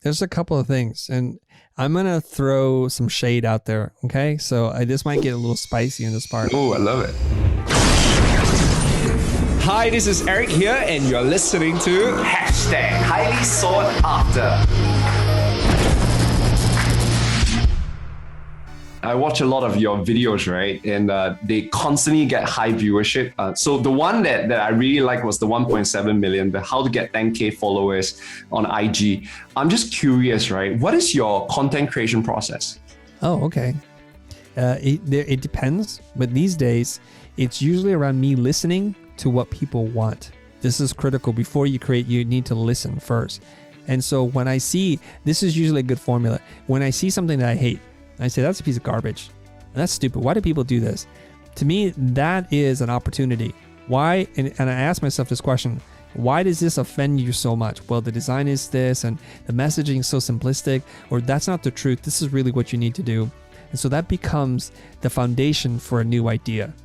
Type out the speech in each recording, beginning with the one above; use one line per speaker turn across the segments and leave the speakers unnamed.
there's a couple of things, and I'm going to throw some shade out there. Okay. So this might get a little spicy in this part.
Oh, I love it. Hi, this is Eric here, and you're listening to #Highly Sought After. I watch a lot of your videos, right? And they constantly get high viewership. So the one that I really like was the 1.7 million, the how to get 10K followers on IG. I'm just curious, right? What is your content creation process?
Oh, okay. It depends, but these days it's usually around me listening to what people want. This is critical. Before you create, you need to listen first. And so when I see, this is usually a good formula. When I see something that I hate, I say, that's a piece of garbage. That's stupid. Why do people do this? To me, that is an opportunity. Why? And I ask myself this question, why does this offend you so much? Well, the design is this, and the messaging is so simplistic, or that's not the truth. This is really what you need to do. And so that becomes the foundation for a new idea.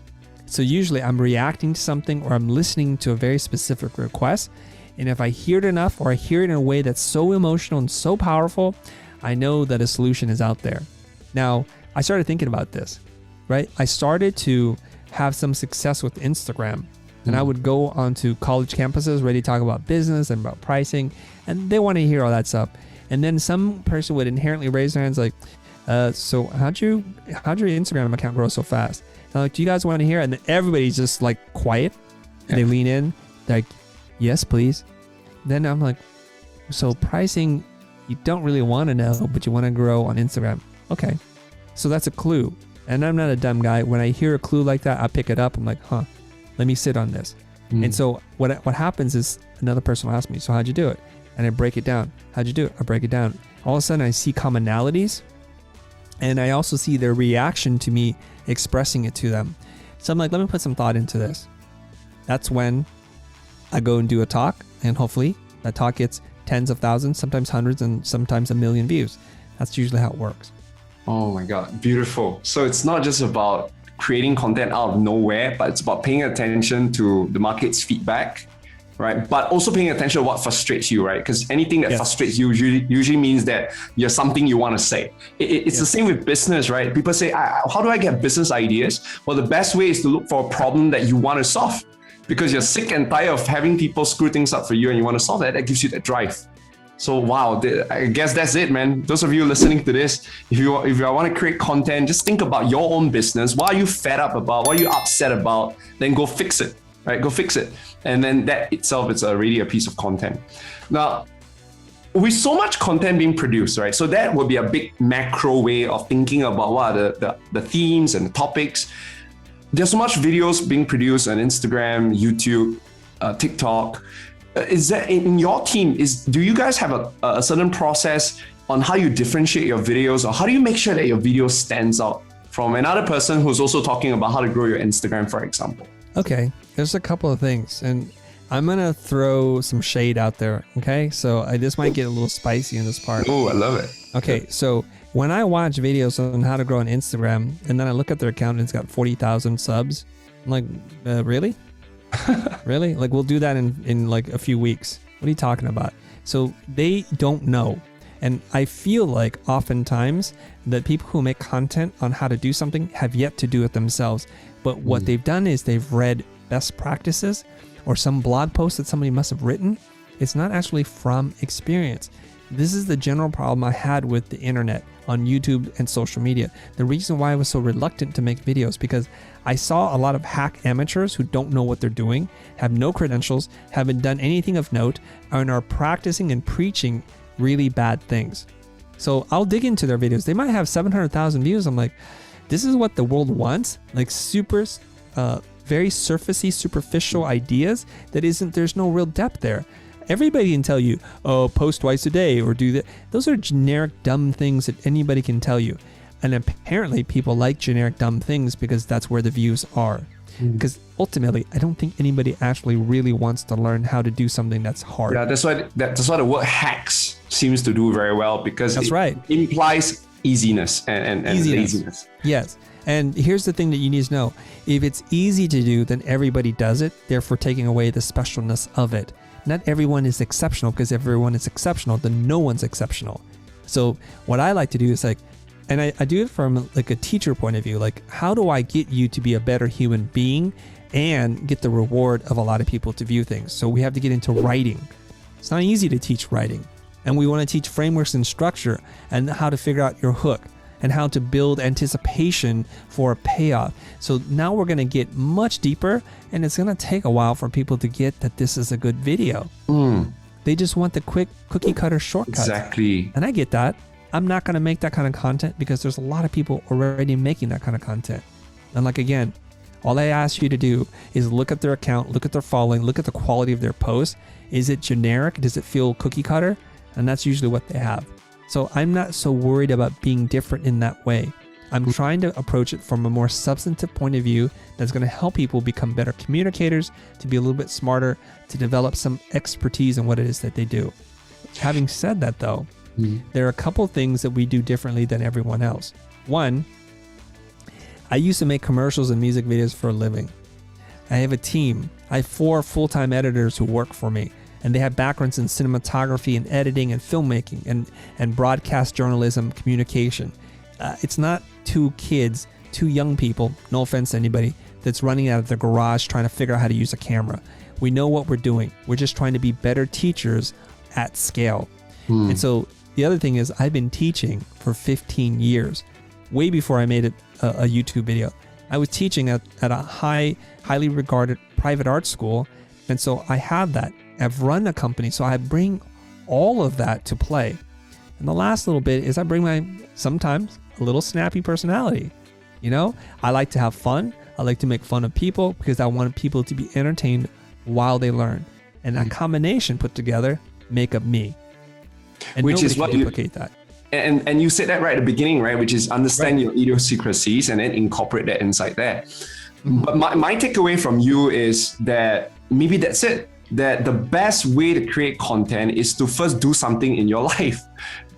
So usually I'm reacting to something, or I'm listening to a very specific request. And if I hear it enough, or I hear it in a way that's so emotional and so powerful, I know that a solution is out there. Now, I started thinking about this, right? I started to have some success with Instagram, and I would go onto college campuses ready to talk about business and about pricing, and they want to hear all that stuff. And then some person would inherently raise their hands like, so how'd your Instagram account grow so fast? And I'm like, do you guys want to hear? And then everybody's just like quiet, and they lean in, like, yes, please. Then I'm like, so pricing, you don't really want to know, but you want to grow on Instagram. Okay, so that's a clue. And I'm not a dumb guy. When I hear a clue like that, I pick it up. I'm like, let me sit on this. And so what happens is another person will ask me, so how'd you do it? And I break it down. How'd you do it? I break it down. All of a sudden I see commonalities, and I also see their reaction to me expressing it to them. So I'm like, let me put some thought into this. That's when I go and do a talk, and hopefully that talk gets tens of thousands, sometimes hundreds, and sometimes 1 million views. That's usually how it works.
Oh my God, beautiful. So it's not just about creating content out of nowhere, but it's about paying attention to the market's feedback, right? But also paying attention to what frustrates you, right? Because anything that frustrates you usually means that you're something you want to say. It's the same with business, right? People say, how do I get business ideas? Well, the best way is to look for a problem that you want to solve, because you're sick and tired of having people screw things up for you and you want to solve that. That gives you that drive. So wow, I guess that's it, man. Those of you listening to this, if you want to create content, just think about your own business. What are you fed up about? What are you upset about? Then go fix it, right? Go fix it. And then that itself is already a piece of content. Now, with so much content being produced, right? So that would be a big macro way of thinking about what are the themes and the topics. There's so much videos being produced on Instagram, YouTube, TikTok. Is that in your team, do you guys have a certain process on how you differentiate your videos, or how do you make sure that your video stands out from another person who's also talking about how to grow your Instagram, for example?
Okay, there's a couple of things, and I'm going to throw some shade out there, okay? So this might get a little spicy in this part.
Oh, I love it.
Okay, so when I watch videos on how to grow on Instagram, and then I look at their account and it's got 40,000 subs, I'm like, really? Really? Like, we'll do that in like a few weeks. What are you talking about? So they don't know. And I feel like oftentimes that people who make content on how to do something have yet to do it themselves. But what they've done is they've read best practices or some blog post that somebody must have written. It's not actually from experience. This is the general problem I had with the internet on YouTube and social media. The reason why I was so reluctant to make videos, because I saw a lot of hack amateurs who don't know what they're doing, have no credentials, haven't done anything of note, and are practicing and preaching really bad things. So I'll dig into their videos. They might have 700,000 views. I'm like, this is what the world wants? Like super, very surfacey, superficial ideas there's no real depth there. Everybody can tell you, oh, post twice a day or do that. Those are generic dumb things that anybody can tell you. And apparently people like generic dumb things because that's where the views are. Because ultimately, I don't think anybody actually really wants to learn how to do something that's hard.
Yeah, that's why the word hacks seems to do very well, because it implies easiness and laziness.
Yes. And here's the thing that you need to know. If it's easy to do, then everybody does it, therefore taking away the specialness of it. not everyone is exceptional, because if everyone is exceptional, then no one's exceptional. So what I like to do is like, and I do it from like a teacher point of view, like how do I get you to be a better human being and get the reward of a lot of people to view things? So we have to get into writing. It's not easy to teach writing. And we want to teach frameworks and structure and how to figure out your hook and how to build anticipation for a payoff. So now we're going to get much deeper, and it's going to take a while for people to get that this is a good video. They just want the quick cookie cutter shortcuts.
Exactly.
And I get that. I'm not going to make that kind of content because there's a lot of people already making that kind of content. And like, again, all I ask you to do is look at their account, look at their following, look at the quality of their posts. Is it generic? Does it feel cookie cutter? And that's usually what they have. So I'm not so worried about being different in that way. I'm trying to approach it from a more substantive point of view that's going to help people become better communicators, to be a little bit smarter, to develop some expertise in what it is that they do. Having said that, though, there are a couple things that we do differently than everyone else. One, I used to make commercials and music videos for a living. I have a team. I have 4 full-time editors who work for me, and they have backgrounds in cinematography and editing and filmmaking and broadcast journalism, communication. It's not 2 kids, 2 young people, no offense to anybody, that's running out of their garage trying to figure out how to use a camera. We know what we're doing. We're just trying to be better teachers at scale. And so the other thing is, I've been teaching for 15 years, way before I made a YouTube video. I was teaching at a highly regarded private art school. And so I have that. I've run a company, so I bring all of that to play. And the last little bit is I bring my, sometimes, a little snappy personality. You know, I like to have fun. I like to make fun of people because I want people to be entertained while they learn. And that combination put together make up me. And
which is what you
duplicate that.
And you said that right at the beginning, right? Which is understand your idiosyncrasies and then incorporate that inside there. But my takeaway from you is that maybe that's it. That the best way to create content is to first do something in your life.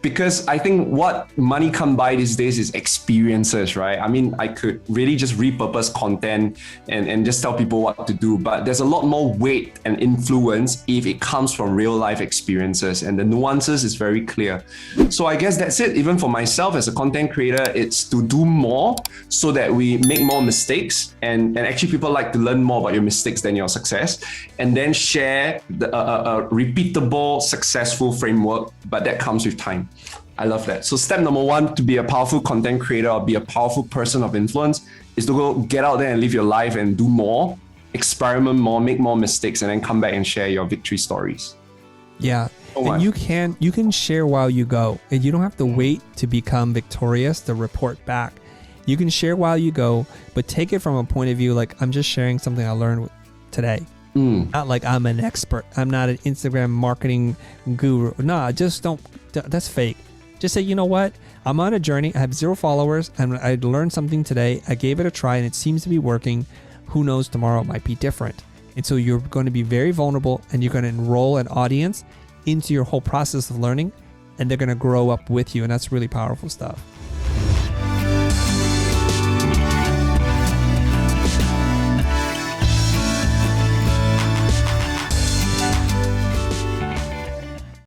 Because I think what money can buy these days is experiences, right? I mean, I could really just repurpose content and just tell people what to do, but there's a lot more weight and influence if it comes from real life experiences, and the nuances is very clear. So I guess that's it. Even for myself as a content creator, it's to do more so that we make more mistakes, and actually people like to learn more about your mistakes than your success, and then share a repeatable, successful framework, but that comes with time. I love that. So step number 1 to be a powerful content creator or be a powerful person of influence is to go get out there and live your life and do more, experiment more, make more mistakes, and then come back and share your victory stories.
Yeah. And you can share while you go, and you don't have to wait to become victorious to report back. You can share while you go, but take it from a point of view like, I'm just sharing something I learned today. Not like I'm an expert. I'm not an Instagram marketing guru. No, just don't. That's fake. Just say, you know what? I'm on a journey. I have 0 followers and I learned something today. I gave it a try and it seems to be working. Who knows, tomorrow might be different. And so you're going to be very vulnerable, and you're going to enroll an audience into your whole process of learning, and they're going to grow up with you. And that's really powerful stuff.